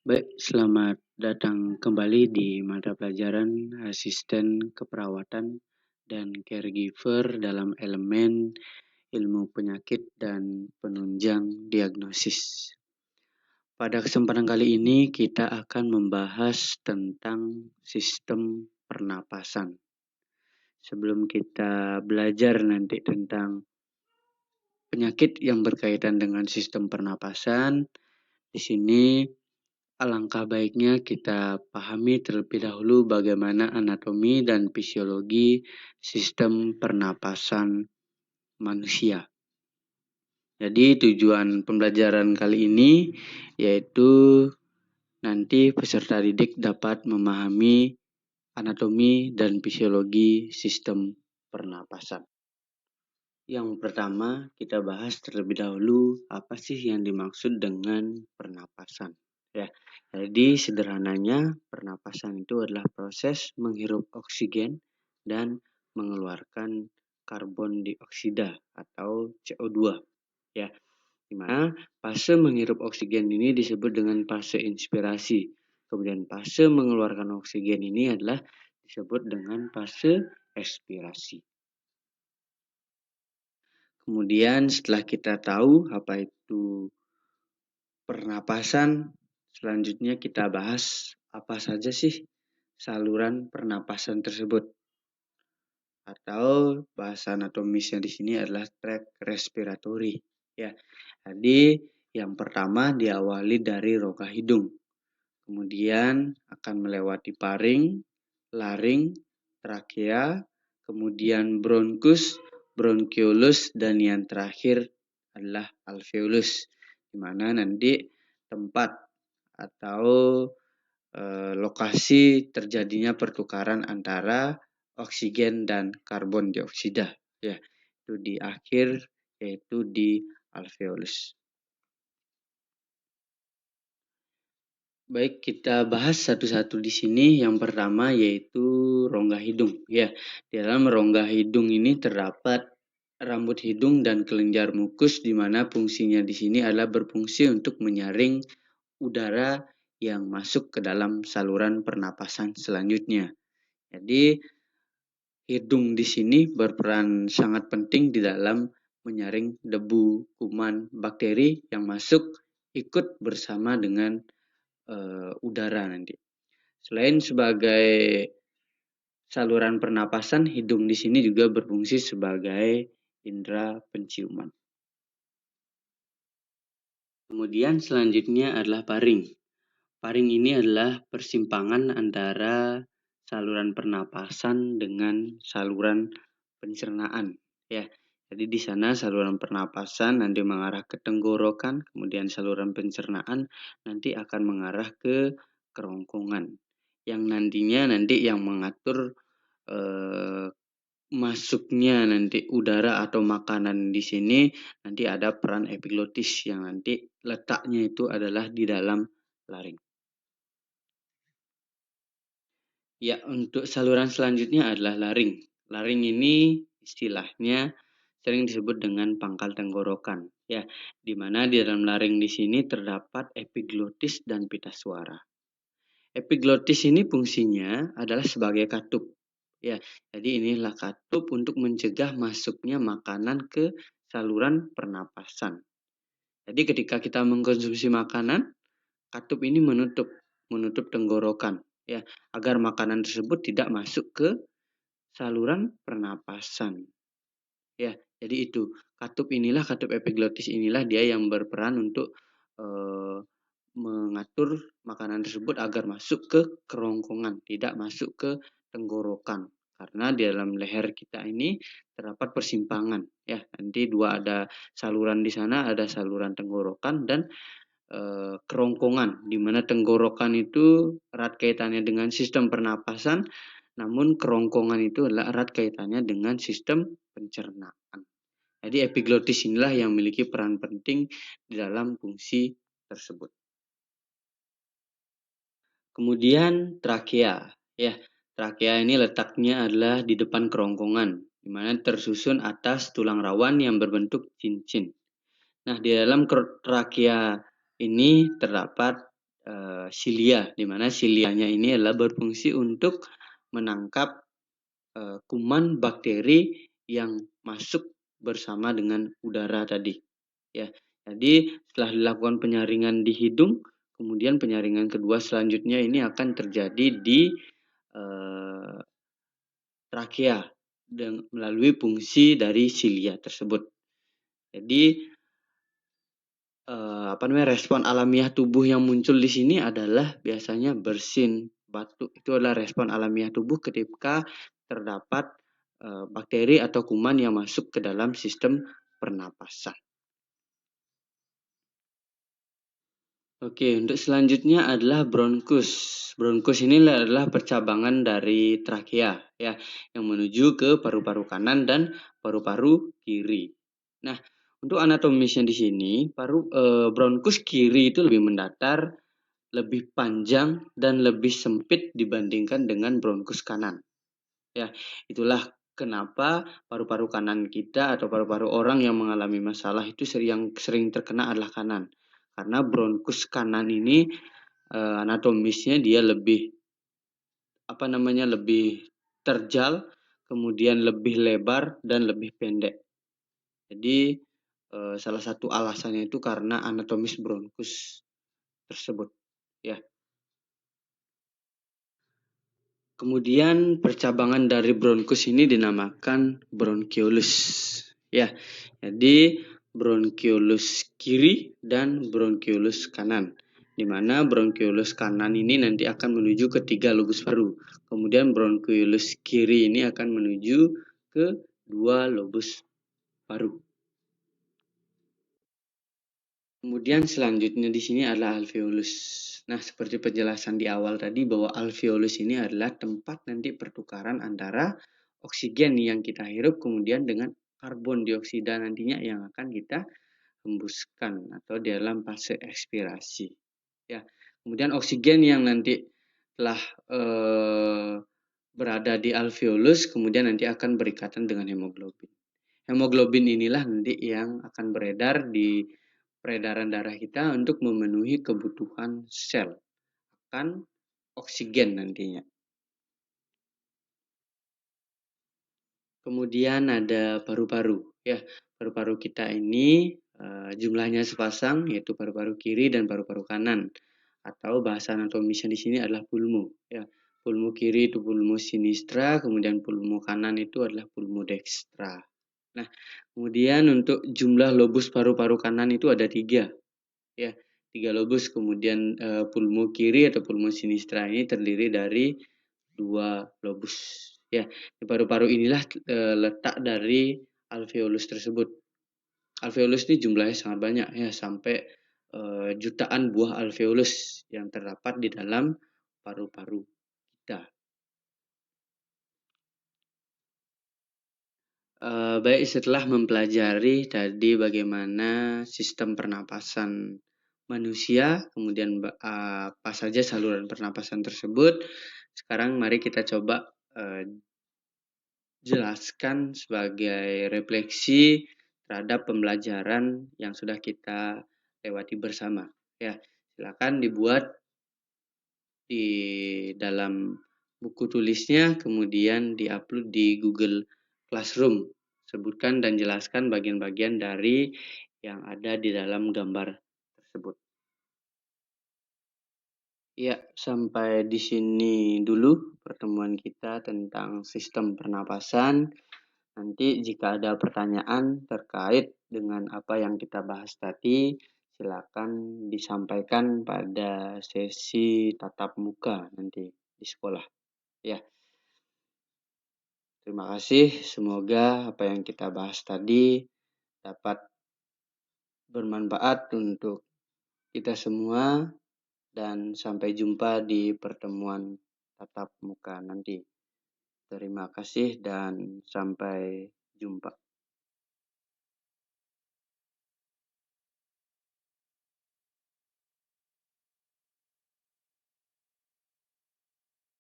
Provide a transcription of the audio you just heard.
Baik, selamat datang kembali di mata pelajaran Asisten Keperawatan dan Caregiver dalam elemen ilmu penyakit dan penunjang diagnosis. Pada kesempatan kali ini kita akan membahas tentang sistem pernapasan. Sebelum kita belajar nanti tentang penyakit yang berkaitan dengan sistem pernapasan, di sini alangkah baiknya kita pahami terlebih dahulu bagaimana anatomi dan fisiologi sistem pernapasan manusia. Jadi tujuan pembelajaran kali ini yaitu nanti peserta didik dapat memahami anatomi dan fisiologi sistem pernapasan. Yang pertama kita bahas terlebih dahulu apa sih yang dimaksud dengan pernapasan. Ya, jadi sederhananya pernapasan itu adalah proses menghirup oksigen dan mengeluarkan karbon dioksida atau CO2. Ya, di mana fase menghirup oksigen ini disebut dengan fase inspirasi. Kemudian fase mengeluarkan oksigen ini adalah disebut dengan fase ekspirasi. Kemudian setelah kita tahu apa itu pernapasan, selanjutnya kita bahas apa saja sih saluran pernapasan tersebut. Atau bahasa anatomisnya di sini adalah tract respiratory. Ya, jadi yang pertama diawali dari rongga hidung. Kemudian akan melewati paring, laring, trakea, kemudian bronkus, bronkiolus, dan yang terakhir adalah alveolus, di mana nanti tempat atau lokasi terjadinya pertukaran antara oksigen dan karbon dioksida. Ya, itu di akhir yaitu di alveolus. Baik, kita bahas satu-satu di sini. Yang pertama yaitu rongga hidung. Ya, di dalam rongga hidung ini terdapat rambut hidung dan kelenjar mukus, di mana fungsinya di sini adalah berfungsi untuk menyaring udara yang masuk ke dalam saluran pernapasan selanjutnya. Jadi, hidung di sini berperan sangat penting di dalam menyaring debu, kuman, bakteri yang masuk ikut bersama dengan udara nanti. Selain sebagai saluran pernapasan, hidung di sini juga berfungsi sebagai indera penciuman. Kemudian selanjutnya adalah paring. Paring ini adalah persimpangan antara saluran pernapasan dengan saluran pencernaan. Ya, jadi di sana saluran pernapasan nanti mengarah ke tenggorokan, kemudian saluran pencernaan nanti akan mengarah ke kerongkongan. Yang nantinya yang mengatur masuknya nanti udara atau makanan di sini nanti ada peran epiglotis yang nanti letaknya itu adalah di dalam laring. Ya, untuk saluran selanjutnya adalah laring. Laring ini istilahnya sering disebut dengan pangkal tenggorokan, ya, di mana di dalam laring di sini terdapat epiglotis dan pita suara. Epiglotis ini fungsinya adalah sebagai katup. Ya, jadi inilah katup untuk mencegah masuknya makanan ke saluran pernapasan. Jadi ketika kita mengkonsumsi makanan, katup ini menutup tenggorokan, ya, agar makanan tersebut tidak masuk ke saluran pernapasan. Ya, jadi itu katup epiglotis inilah dia yang berperan untuk mengatur makanan tersebut agar masuk ke kerongkongan, tidak masuk ke tenggorokan. Karena di dalam leher kita ini terdapat persimpangan, ya. Nanti ada saluran di sana, ada saluran tenggorokan dan kerongkongan, di mana tenggorokan itu erat kaitannya dengan sistem pernapasan, namun kerongkongan itu adalah erat kaitannya dengan sistem pencernaan. Jadi epiglotis inilah yang memiliki peran penting di dalam fungsi tersebut. Kemudian trakea, ya. Trakea ini letaknya adalah di depan kerongkongan, di mana tersusun atas tulang rawan yang berbentuk cincin. Nah, di dalam trakea ini terdapat silia, di mana silianya ini adalah berfungsi untuk menangkap kuman bakteri yang masuk bersama dengan udara tadi. Ya, jadi setelah dilakukan penyaringan di hidung, kemudian penyaringan kedua selanjutnya ini akan terjadi di trakea melalui fungsi dari silia tersebut. Jadi respon alamiah tubuh yang muncul di sini adalah biasanya bersin, batuk. Itu adalah respon alamiah tubuh ketika terdapat bakteri atau kuman yang masuk ke dalam sistem pernapasan. Oke, untuk selanjutnya adalah bronkus. Bronkus ini adalah percabangan dari trakea ya, yang menuju ke paru-paru kanan dan paru-paru kiri. Nah, untuk anatomisnya di sini, bronkus kiri itu lebih mendatar, lebih panjang dan lebih sempit dibandingkan dengan bronkus kanan. Ya, itulah kenapa paru-paru kanan kita atau paru-paru orang yang mengalami masalah itu yang sering terkena adalah kanan. Karena bronkus kanan ini anatomisnya dia lebih lebih terjal, kemudian lebih lebar dan lebih pendek. Jadi salah satu alasannya itu karena anatomis bronkus tersebut, ya. Kemudian percabangan dari bronkus ini dinamakan bronkiolus. Ya, jadi bronkiolus kiri dan bronkiolus kanan. Di mana bronkiolus kanan ini nanti akan menuju ke 3 lobus paru. Kemudian bronkiolus kiri ini akan menuju ke 2 lobus paru. Kemudian selanjutnya di sini adalah alveolus. Nah, seperti penjelasan di awal tadi bahwa alveolus ini adalah tempat nanti pertukaran antara oksigen yang kita hirup kemudian dengan karbon dioksida nantinya yang akan kita hembuskan atau dalam fase ekspirasi. Ya, kemudian oksigen yang nanti telah berada di alveolus kemudian nanti akan berikatan dengan hemoglobin. Hemoglobin inilah nanti yang akan beredar di peredaran darah kita untuk memenuhi kebutuhan sel akan oksigen nantinya. Kemudian ada paru-paru. Ya, paru-paru kita ini jumlahnya sepasang yaitu paru-paru kiri dan paru-paru kanan. Atau bahasa anatomisnya di sini adalah pulmo. Ya, pulmo kiri itu pulmo sinistra, kemudian pulmo kanan itu adalah pulmo dextra. Nah, kemudian untuk jumlah lobus paru-paru kanan itu ada 3. Ya, 3 lobus. Kemudian pulmo kiri atau pulmo sinistra ini terdiri dari 2 lobus. Ya, di paru-paru inilah letak dari alveolus tersebut. Alveolus ini jumlahnya sangat banyak ya, sampai jutaan buah alveolus yang terdapat di dalam paru-paru kita. Baik, setelah mempelajari tadi bagaimana sistem pernapasan manusia, kemudian apa saja saluran pernapasan tersebut, sekarang mari kita coba jelaskan sebagai refleksi terhadap pembelajaran yang sudah kita lewati bersama. Ya, silakan dibuat di dalam buku tulisnya, kemudian diupload di Google Classroom. Sebutkan dan jelaskan bagian-bagian dari yang ada di dalam gambar tersebut. Ya, sampai di sini dulu pertemuan kita tentang sistem pernapasan. Nanti jika ada pertanyaan terkait dengan apa yang kita bahas tadi, silakan disampaikan pada sesi tatap muka nanti di sekolah. Ya, terima kasih. Semoga apa yang kita bahas tadi dapat bermanfaat untuk kita semua dan sampai jumpa di pertemuan tatap muka nanti. Terima kasih dan sampai jumpa.